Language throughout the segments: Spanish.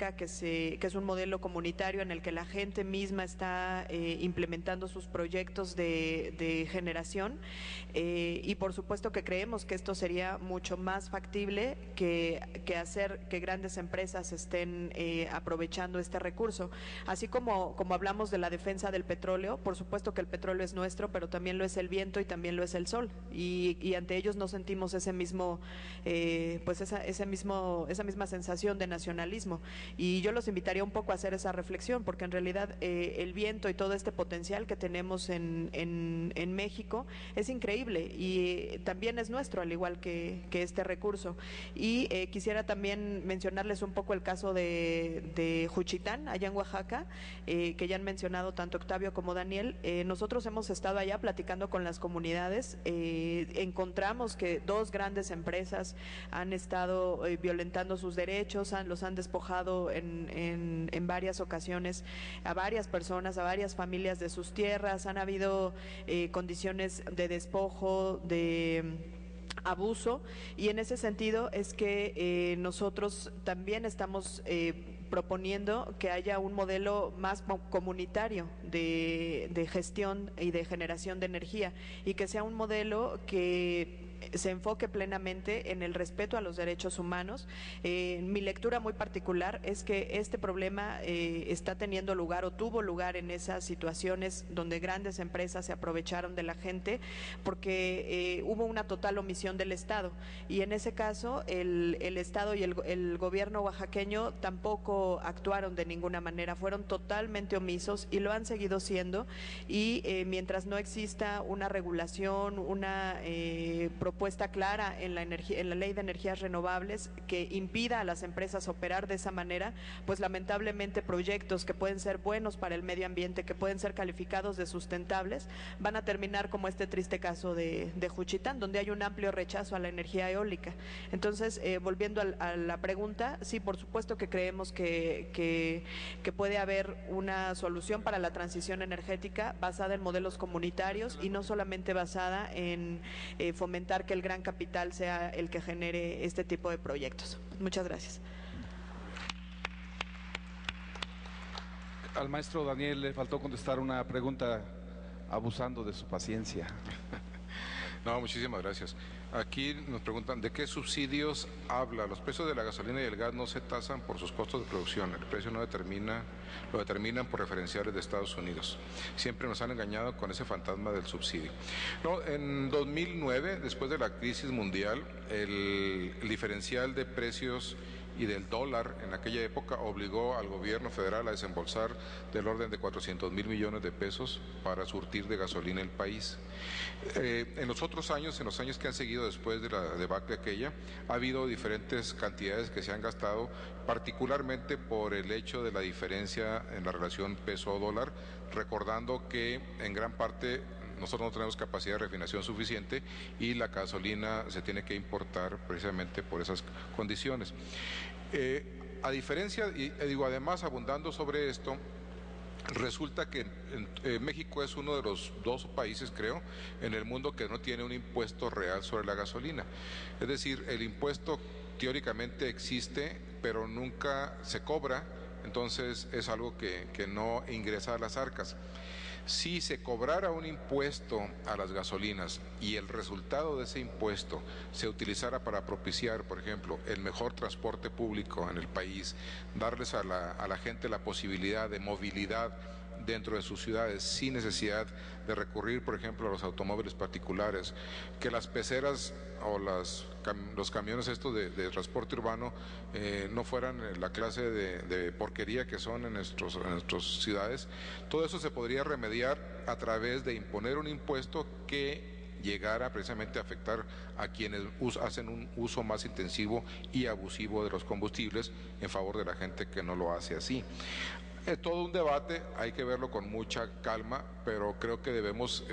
eléctrica que es un modelo comunitario en el que la gente misma está implementando sus proyectos de generación, y por supuesto que creemos que esto sería mucho más factible que hacer que grandes empresas estén aprovechando este recurso. Así como hablamos de la defensa del petróleo, por supuesto que el petróleo es nuestro, pero también lo es el viento y también lo es el sol, y ante ellos no sentimos ese mismo, pues esa misma sensación de nacionalismo. Y yo los invitaría un poco a hacer esa reflexión, porque en realidad el viento y todo este potencial que tenemos en México es increíble y también es nuestro, al igual que este recurso. Y quisiera también mencionarles un poco el caso de Juchitán, allá en Oaxaca, que ya han mencionado tanto Octavio como Daniel. Nosotros hemos estado allá platicando con las comunidades, encontramos que dos grandes empresas han estado violentando sus derechos, los han despojado en varias ocasiones a varias personas, a varias familias de sus tierras, han habido condiciones de despojo, de abuso, y en ese sentido es que nosotros también estamos proponiendo que haya un modelo más comunitario de gestión y de generación de energía, y que sea un modelo que se enfoque plenamente en el respeto a los derechos humanos. Mi lectura muy particular es que este problema está teniendo lugar o tuvo lugar en esas situaciones donde grandes empresas se aprovecharon de la gente, porque hubo una total omisión del Estado, y en ese caso el Estado y el gobierno oaxaqueño tampoco actuaron de ninguna manera, fueron totalmente omisos y lo han seguido siendo. Y mientras no exista una regulación, una propuesta clara en la ley de energías renovables que impida a las empresas operar de esa manera, pues lamentablemente proyectos que pueden ser buenos para el medio ambiente, que pueden ser calificados de sustentables, van a terminar como este triste caso de Juchitán, donde hay un amplio rechazo a la energía eólica. Entonces, volviendo a la pregunta, sí, por supuesto que creemos que puede haber una solución para la transición energética basada en modelos comunitarios y no solamente basada en fomentar que el gran capital sea el que genere este tipo de proyectos. Muchas gracias. Al maestro Daniel le faltó contestar una pregunta, abusando de su paciencia. No, muchísimas gracias. Aquí nos preguntan, ¿de qué subsidios habla? Los precios de la gasolina y el gas no se tasan por sus costos de producción. El precio lo determinan por referenciales de Estados Unidos. Siempre nos han engañado con ese fantasma del subsidio. No, en 2009, después de la crisis mundial, el diferencial de precios y del dólar en aquella época obligó al gobierno federal a desembolsar del orden de 400,000 millones de pesos para surtir de gasolina el país. En los otros años, en los años que han seguido después de la debacle aquella, ha habido diferentes cantidades que se han gastado, particularmente por el hecho de la diferencia en la relación peso-dólar, recordando que en gran parte nosotros no tenemos capacidad de refinación suficiente y la gasolina se tiene que importar precisamente por esas condiciones. A diferencia, y digo, además, abundando sobre esto, resulta que México es uno de los dos países, creo, en el mundo que no tiene un impuesto real sobre la gasolina. Es decir, el impuesto teóricamente existe, pero nunca se cobra, entonces es algo que no ingresa a las arcas. Si se cobrara un impuesto a las gasolinas y el resultado de ese impuesto se utilizara para propiciar, por ejemplo, el mejor transporte público en el país, darles a la gente la posibilidad de movilidad dentro de sus ciudades sin necesidad de recurrir, por ejemplo, a los automóviles particulares, que las peceras o los camiones estos de transporte urbano no fueran la clase de porquería que son en nuestras ciudades. Todo eso se podría remediar a través de imponer un impuesto que llegara precisamente a afectar a quienes hacen un uso más intensivo y abusivo de los combustibles en favor de la gente que no lo hace así. Es todo un debate, hay que verlo con mucha calma, pero creo que debemos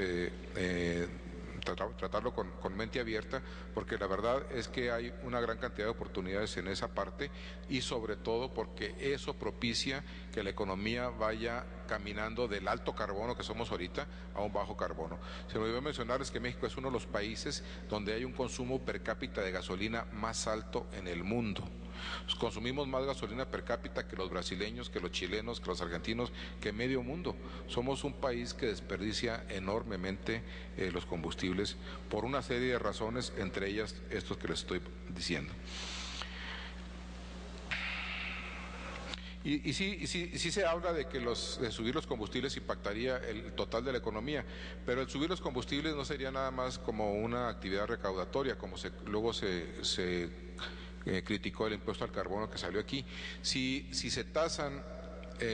tratarlo con mente abierta, porque la verdad es que hay una gran cantidad de oportunidades en esa parte, y sobre todo porque eso propicia que la economía vaya caminando del alto carbono que somos ahorita a un bajo carbono. Se me olvidó mencionarles que México es uno de los países donde hay un consumo per cápita de gasolina más alto en el mundo. Consumimos más gasolina per cápita que los brasileños, que los chilenos, que los argentinos, que medio mundo. Somos un país que desperdicia enormemente los combustibles por una serie de razones, entre ellas estos que les estoy diciendo. Y sí se habla de que de subir los combustibles impactaría el total de la economía, pero el subir los combustibles no sería nada más como una actividad recaudatoria, como luego se criticó el impuesto al carbono que salió aquí. Si se tasan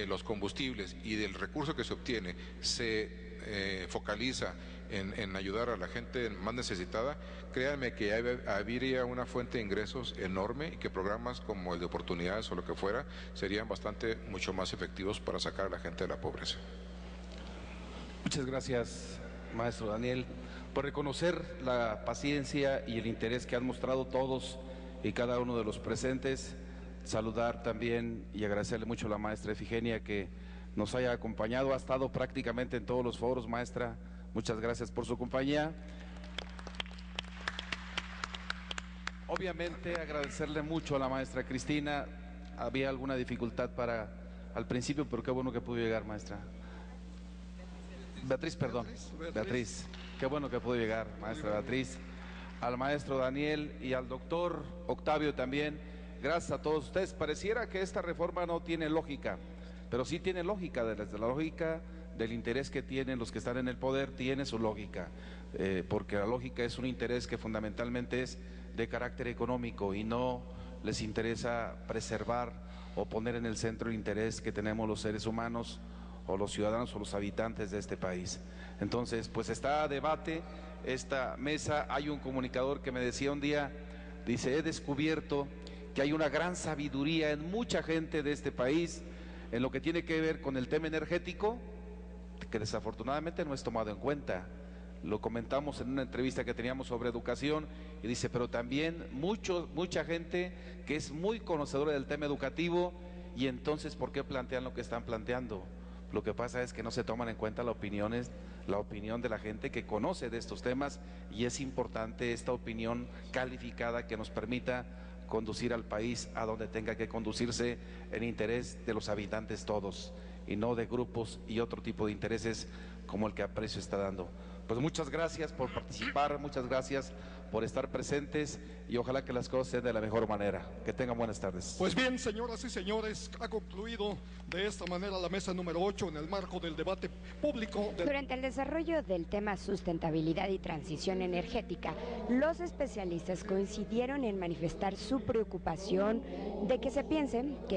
los combustibles y del recurso que se obtiene se focaliza en ayudar a la gente más necesitada, créanme que habría una fuente de ingresos enorme y que programas como el de oportunidades o lo que fuera serían mucho más efectivos para sacar a la gente de la pobreza. Muchas gracias, maestro Daniel, por reconocer la paciencia y el interés que han mostrado todos y cada uno de los presentes. Saludar también y agradecerle mucho a la maestra Efigenia que nos haya acompañado, ha estado prácticamente en todos los foros, maestra. Muchas gracias por su compañía. Obviamente agradecerle mucho a la maestra Cristina. Había alguna dificultad al principio, pero qué bueno que pudo llegar, maestra. Beatriz, perdón. Beatriz. Qué bueno que pudo llegar, maestra Beatriz. Al maestro Daniel y al doctor Octavio también. Gracias a todos ustedes. Pareciera que esta reforma no tiene lógica, pero sí tiene lógica, desde la lógica del interés que tienen los que están en el poder, tiene su lógica, porque la lógica es un interés que fundamentalmente es de carácter económico y no les interesa preservar o poner en el centro el interés que tenemos los seres humanos o los ciudadanos o los habitantes de este país. Entonces, pues está a debate esta mesa. Hay un comunicador que me decía un día, dice, he descubierto que hay una gran sabiduría en mucha gente de este país en lo que tiene que ver con el tema energético, que desafortunadamente no es tomado en cuenta. Lo comentamos en una entrevista que teníamos sobre educación y dice, pero también mucha gente que es muy conocedora del tema educativo, y entonces ¿por qué plantean lo que están planteando? Lo que pasa es que no se toman en cuenta la opinión de la gente que conoce de estos temas, y es importante esta opinión calificada que nos permita conducir al país a donde tenga que conducirse en interés de los habitantes todos y no de grupos y otro tipo de intereses como el que Aprecio está dando. Pues muchas gracias por participar, muchas gracias por estar presentes y ojalá que las cosas sean de la mejor manera. Que tengan buenas tardes. Pues bien, señoras y señores, ha concluido de esta manera la mesa número 8 en el marco del debate público. Durante el desarrollo del tema sustentabilidad y transición energética, los especialistas coincidieron en manifestar su preocupación de que se piense que